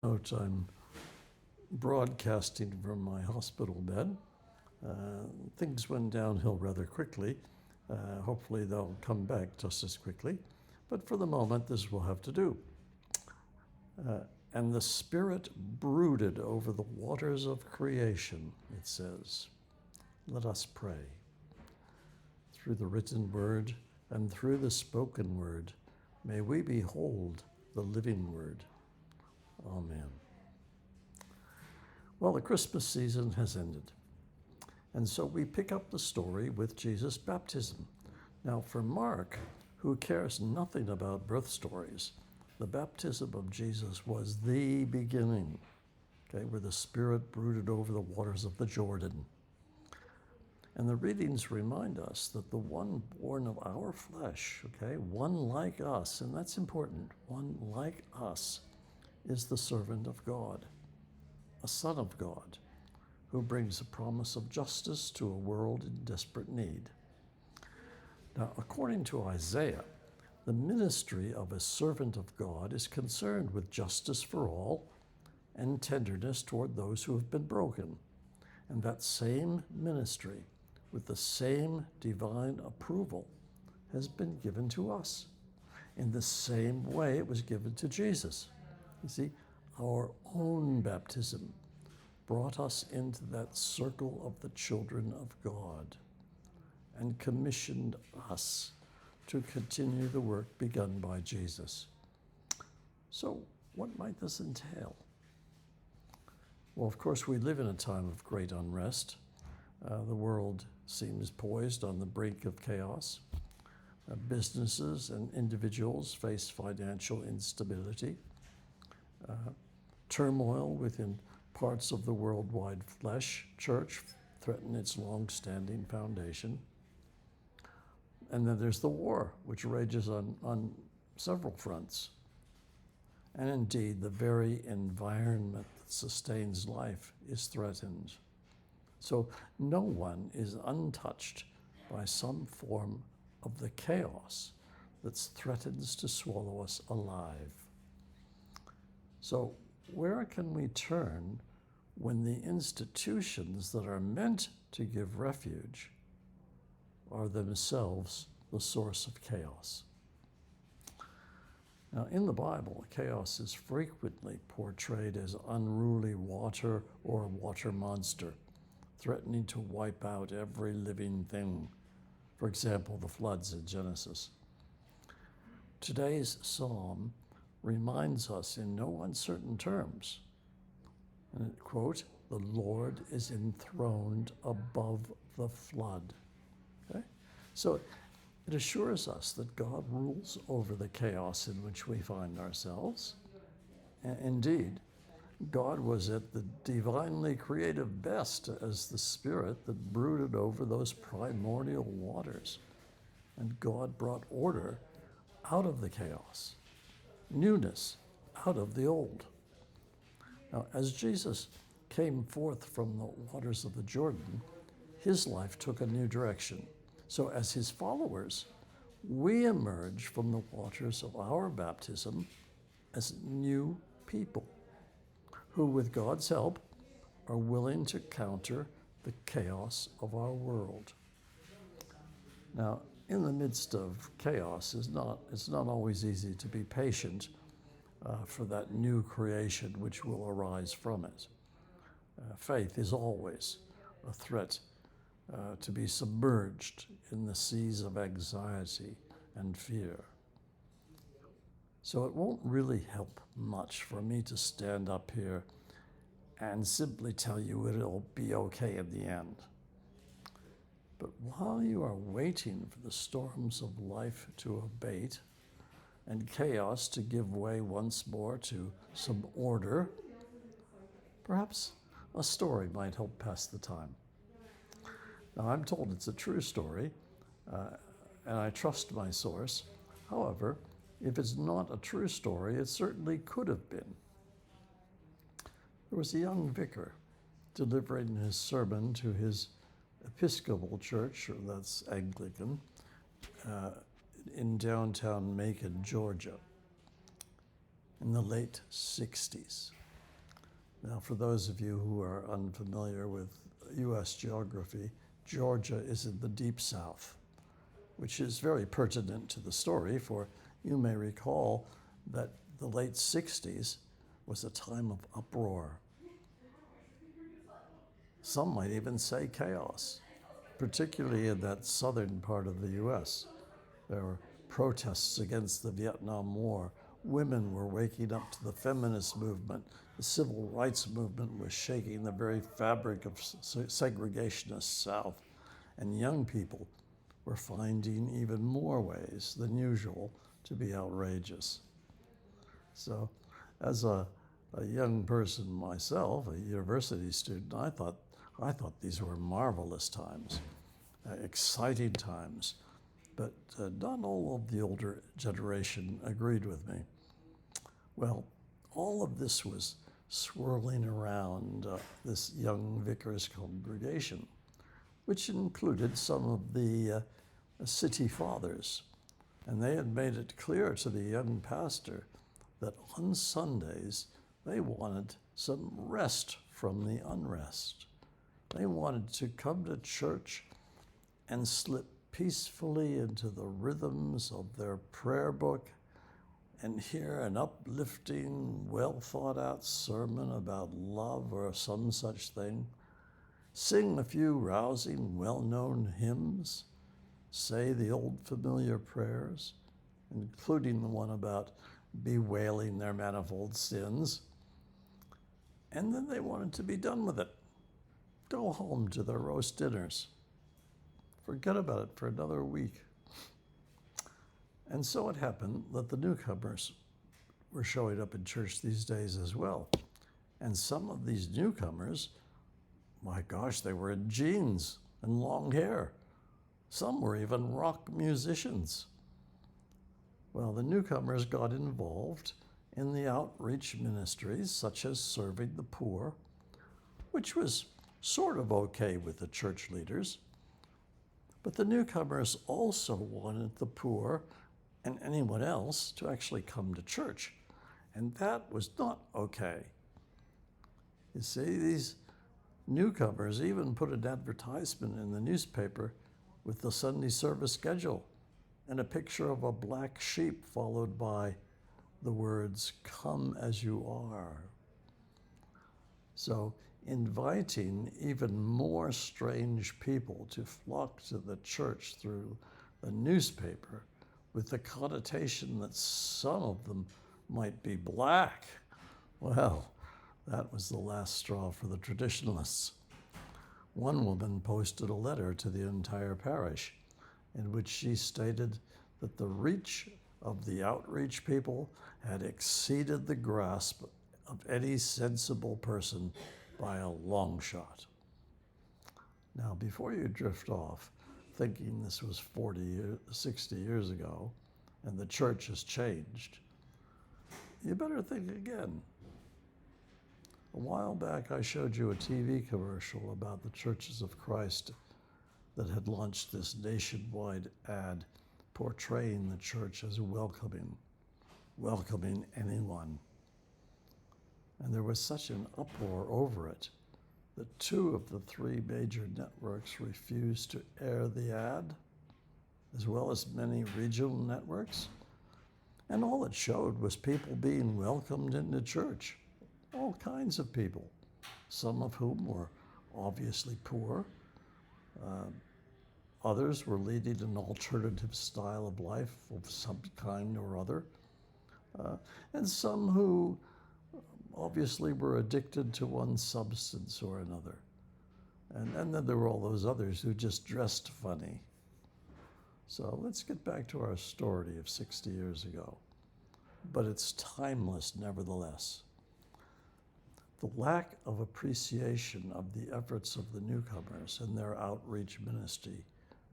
Note, I'm broadcasting from my hospital bed. Things went downhill rather quickly. Hopefully they'll come back just as quickly. But for the moment, this will have to do. And the Spirit brooded over the waters of creation, it says. Let us pray. Through the written word and through the spoken word, may we behold the living word. Amen. Well, the Christmas season has ended. And so we pick up the story with Jesus' baptism. Now, for Mark, who cares nothing about birth stories, the baptism of Jesus was the beginning, where the Spirit brooded over the waters of the Jordan. And the readings remind us that the one born of our flesh, one like us, and that's important, one like us, is the servant of God, a son of God, who brings a promise of justice to a world in desperate need. Now, according to Isaiah, the ministry of a servant of God is concerned with justice for all and tenderness toward those who have been broken. And that same ministry, with the same divine approval, has been given to us in the same way it was given to Jesus. You see, our own baptism brought us into that circle of the children of God and commissioned us to continue the work begun by Jesus. So, what might this entail? Well, of course, we live in a time of great unrest. The world seems poised on the brink of chaos. Businesses and individuals face financial instability. Turmoil within parts of the worldwide church threaten its long-standing foundation. And then there's the war, which rages on several fronts. And indeed, the very environment that sustains life is threatened. So no one is untouched by some form of the chaos that threatens to swallow us alive. So where can we turn when the institutions that are meant to give refuge are themselves the source of chaos? Now, in the Bible, chaos is frequently portrayed as unruly water or a water monster, threatening to wipe out every living thing. For example, the floods in Genesis. Today's psalm reminds us in no uncertain terms, and quote, the Lord is enthroned above the flood. So it assures us that God rules over the chaos in which we find ourselves. Indeed, God was at the divinely creative best as the Spirit that brooded over those primordial waters. And God brought order out of the chaos, newness out of the old. Now, as Jesus came forth from the waters of the Jordan, his life took a new direction. So as his followers, we emerge from the waters of our baptism as new people who, with God's help, are willing to counter the chaos of our world. Now, in the midst of chaos, it's not always easy to be patient for that new creation which will arise from it. Faith is always a threat to be submerged in the seas of anxiety and fear. So it won't really help much for me to stand up here and simply tell you it'll be okay in the end. But while you are waiting for the storms of life to abate and chaos to give way once more to some order, perhaps a story might help pass the time. Now, I'm told it's a true story, and I trust my source. However, if it's not a true story, it certainly could have been. There was a young vicar delivering his sermon to his Episcopal church, that's Anglican, in downtown Macon, Georgia, in the late 60s. Now, for those of you who are unfamiliar with U.S. geography, Georgia is in the deep south, which is very pertinent to the story, for you may recall that the late 60s was a time of uproar. Some might even say chaos, particularly in that southern part of the U.S. There were protests against the Vietnam War. Women were waking up to the feminist movement. The civil rights movement was shaking the very fabric of segregationist South. And young people were finding even more ways than usual to be outrageous. So, as a young person myself, a university student, I thought these were marvelous times, exciting times. But not all of the older generation agreed with me. Well, all of this was swirling around this young vicar's congregation, which included some of the city fathers. And they had made it clear to the young pastor that on Sundays they wanted some rest from the unrest. They wanted to come to church and slip peacefully into the rhythms of their prayer book and hear an uplifting, well thought out sermon about love or some such thing, sing a few rousing, well-known hymns, say the old familiar prayers, including the one about bewailing their manifold sins, and then they wanted to be done with it. Go home to their roast dinners. Forget about it for another week. And so it happened that the newcomers were showing up in church these days as well. And some of these newcomers, my gosh, they were in jeans and long hair. Some were even rock musicians. Well, the newcomers got involved in the outreach ministries, such as serving the poor, which was sort of okay with the church leaders. But the newcomers also wanted the poor and anyone else to actually come to church. And that was not okay. You see, these newcomers even put an advertisement in the newspaper with the Sunday service schedule and a picture of a black sheep followed by the words, "Come as you are." So, inviting even more strange people to flock to the church through the newspaper with the connotation that some of them might be black. Well, that was the last straw for the traditionalists. One woman posted a letter to the entire parish in which she stated that the reach of the outreach people had exceeded the grasp of any sensible person by a long shot. Now, before you drift off, thinking this was 60 years ago and the church has changed, you better think again. A while back, I showed you a TV commercial about the Churches of Christ that had launched this nationwide ad portraying the church as welcoming anyone. And there was such an uproar over it that 2 of the 3 major networks refused to air the ad, as well as many regional networks. And all it showed was people being welcomed into church, all kinds of people, some of whom were obviously poor. Others were leading an alternative style of life of some kind or other. And some who obviously were addicted to one substance or another. And then there were all those others who just dressed funny. So let's get back to our story of 60 years ago. But it's timeless nevertheless. The lack of appreciation of the efforts of the newcomers and their outreach ministry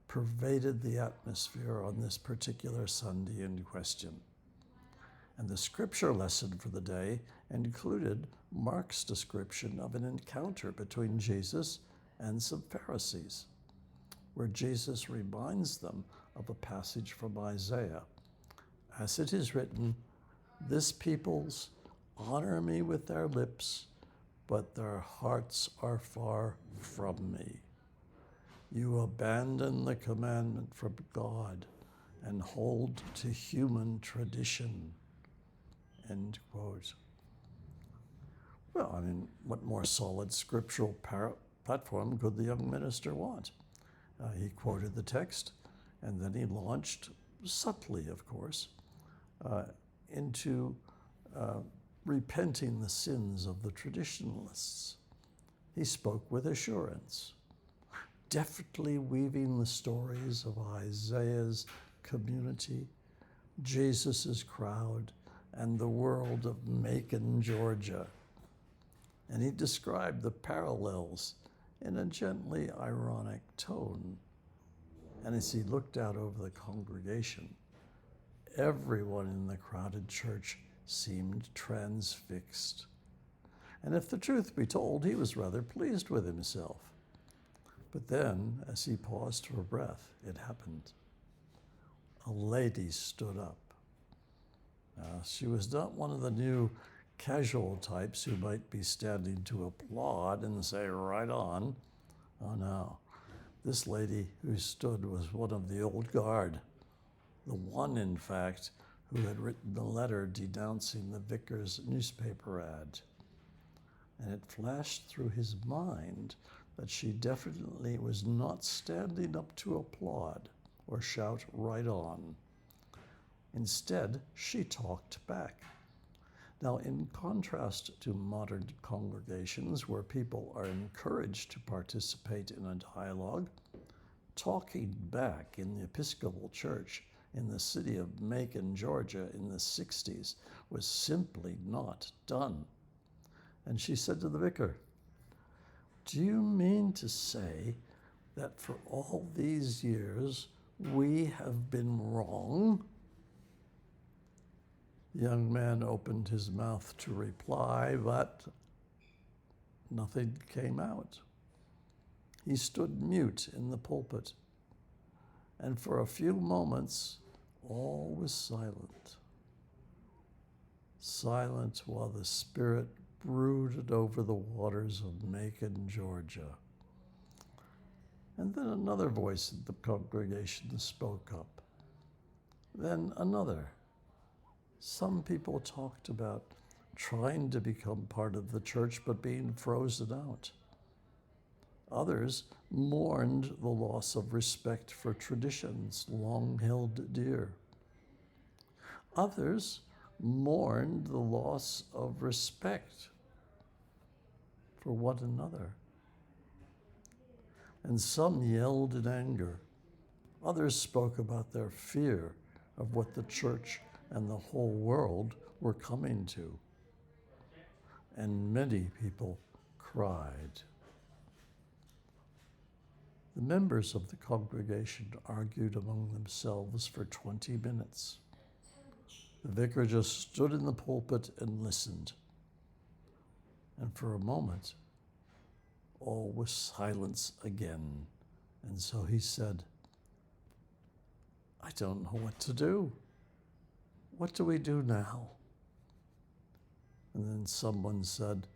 pervaded the atmosphere on this particular Sunday in question. And the scripture lesson for the day included Mark's description of an encounter between Jesus and some Pharisees, where Jesus reminds them of a passage from Isaiah. As it is written, "This peoples honor me with their lips, but their hearts are far from me. You abandon the commandment from God and hold to human tradition." End quote. Well, I mean, what more solid scriptural platform could the young minister want? He quoted the text, and then he launched, subtly of course, into repenting the sins of the traditionalists. He spoke with assurance, deftly weaving the stories of Isaiah's community, Jesus's crowd, and the world of Macon, Georgia. And he described the parallels in a gently ironic tone. And as he looked out over the congregation, everyone in the crowded church seemed transfixed. And if the truth be told, he was rather pleased with himself. But then, as he paused for breath, it happened. A lady stood up. She was not one of the new casual types who might be standing to applaud and say, "Right on." Oh no, this lady who stood was one of the old guard, the one, in fact, who had written the letter denouncing the vicar's newspaper ad. And it flashed through his mind that she definitely was not standing up to applaud or shout "right on." Instead, she talked back. Now, in contrast to modern congregations where people are encouraged to participate in a dialogue, talking back in the Episcopal Church in the city of Macon, Georgia in the 60s was simply not done. And she said to the vicar, "Do you mean to say that for all these years we have been wrong?" The young man opened his mouth to reply, but nothing came out. He stood mute in the pulpit, and for a few moments all was silent. Silent while the Spirit brooded over the waters of Macon, Georgia. And then another voice in the congregation spoke up. Then another. Some people talked about trying to become part of the church but being frozen out. Others mourned the loss of respect for traditions long held dear. Others mourned the loss of respect for one another. And some yelled in anger. Others spoke about their fear of what the church and the whole world were coming to. And many people cried. The members of the congregation argued among themselves for 20 minutes. The vicar just stood in the pulpit and listened. And for a moment, all was silence again. And so he said, "I don't know what to do. What do we do now?" And then someone said,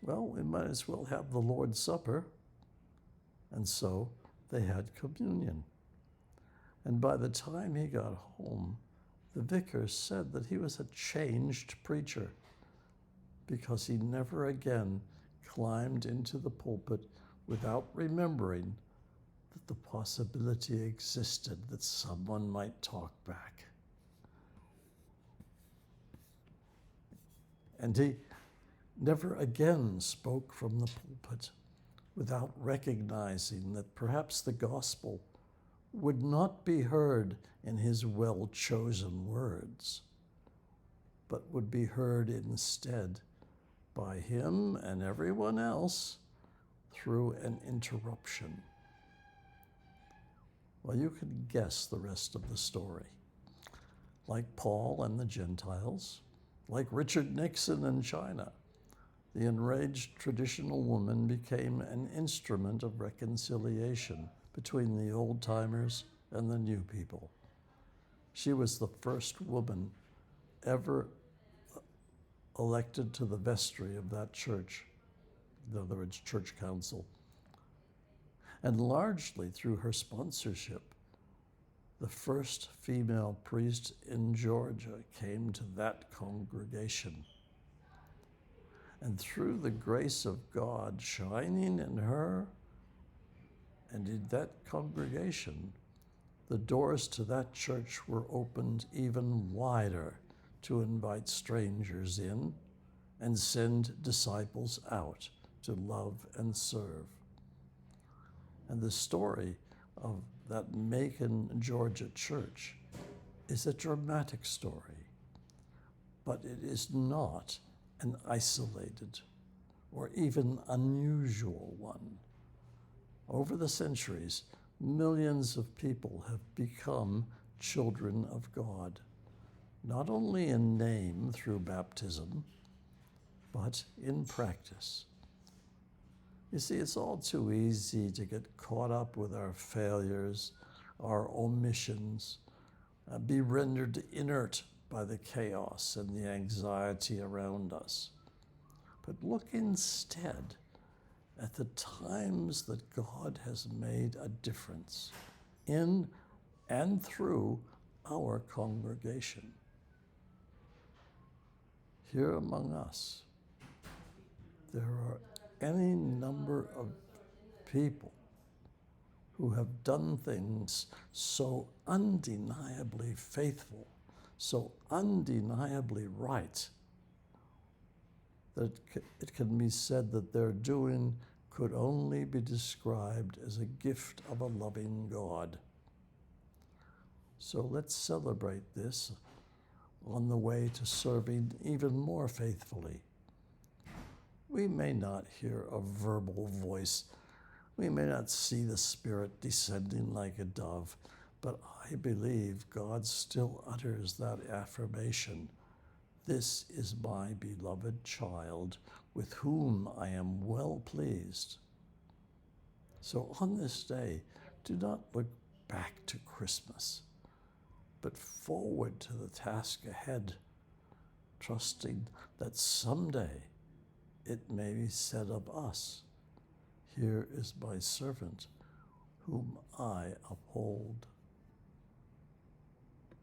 "Well, we might as well have the Lord's Supper." And so they had communion. And by the time he got home, the vicar said that he was a changed preacher because he never again climbed into the pulpit without remembering that the possibility existed that someone might talk back. And he never again spoke from the pulpit without recognizing that perhaps the gospel would not be heard in his well-chosen words, but would be heard instead by him and everyone else through an interruption. Well, you can guess the rest of the story. Like Paul and the Gentiles, like Richard Nixon in China, the enraged traditional woman became an instrument of reconciliation between the old-timers and the new people. She was the first woman ever elected to the vestry of that church, in other words, church council. And largely through her sponsorship, the first female priest in Georgia came to that congregation. And through the grace of God shining in her and in that congregation, the doors to that church were opened even wider to invite strangers in and send disciples out to love and serve. And the story of that Macon, Georgia church is a dramatic story, but it is not an isolated or even unusual one. Over the centuries, millions of people have become children of God, not only in name through baptism, but in practice. You see, it's all too easy to get caught up with our failures, our omissions, be rendered inert by the chaos and the anxiety around us. But look instead at the times that God has made a difference in and through our congregation. Here among us, there are any number of people who have done things so undeniably faithful, so undeniably right, that it can be said that their doing could only be described as a gift of a loving God. So let's celebrate this on the way to serving even more faithfully. We may not hear a verbal voice. We may not see the Spirit descending like a dove, but I believe God still utters that affirmation. This is my beloved child, with whom I am well pleased. So on this day, do not look back to Christmas, but forward to the task ahead, trusting that someday it may be said of us, "Here is my servant, whom I uphold."